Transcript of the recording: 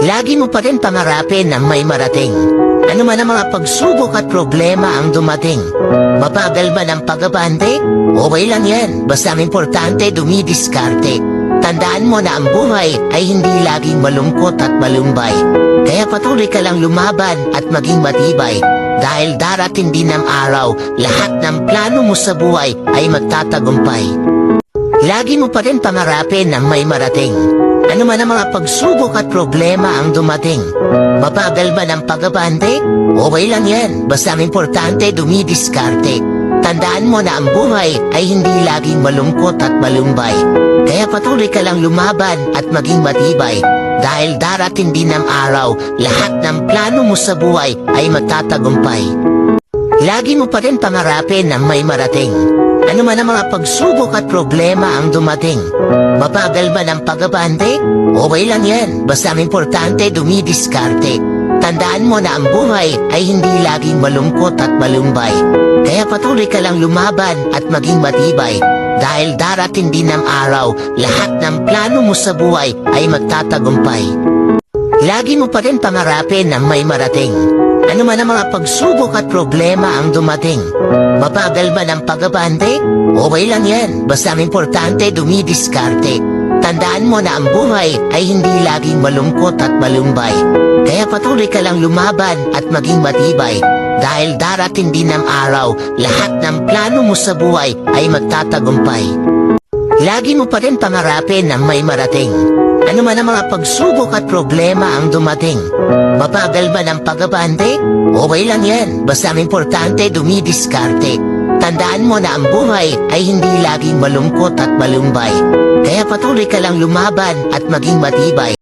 Lagi mo pa rin pangarapin na may marating. Ano man ang mga pagsubok at problema ang dumating. Mabagal man ang pag-abante? Okay lang yan, basta ang importante dumidiskarte. Tandaan mo na ang buhay ay hindi laging malungkot at malumbay. Kaya patuloy ka lang lumaban at maging matibay. Dahil darating din ang araw, lahat ng plano mo sa buhay ay magtatagumpay. Lagi mo pa rin pangarapin na may marating. Ano man ang mga pagsubok at problema ang dumating. Mabagal man ang pag-abante? Okay lang yan, basta ang importante dumidiskarte. Tandaan mo na ang buhay ay hindi laging malungkot at malumbay. Kaya patuloy ka lang lumaban at maging matibay. Dahil darating din ang araw, lahat ng plano mo sa buhay ay magtatagumpay. Lagi mo pa rin pangarapin na may marating. Ano man ang mga pagsubok at problema ang dumating. Mabagal man ang pag-abante? Okay lang yan, basta ang importante dumidiskarte. Tandaan mo na ang buhay ay hindi laging malungkot at malumbay. Kaya patuloy ka lang lumaban at maging matibay. Dahil darating din ang araw, lahat ng plano mo sa buhay ay magtatagumpay. Lagi mo pa rin pangarapin na may marating. Ano man ang mga pagsubok at problema ang dumating. Mabagal man ang pag-abante? Okay lang yan, basta ang importante dumidiskarte. Tandaan mo na ang buhay ay hindi laging malungkot at malumbay. Kaya patuloy ka lang lumaban at maging matibay. Dahil darating din ang araw, lahat ng plano mo sa buhay ay magtatagumpay. Lagi mo pa rin pangarapin na may marating. Ano man ang mga pagsubok at problema ang dumating. Mabagal man ang pag-abante? Okay lang yan, basta ang importante dumidiskarte. Tandaan mo na ang buhay ay hindi laging malungkot at malumbay. Kaya patuloy ka lang lumaban at maging matibay.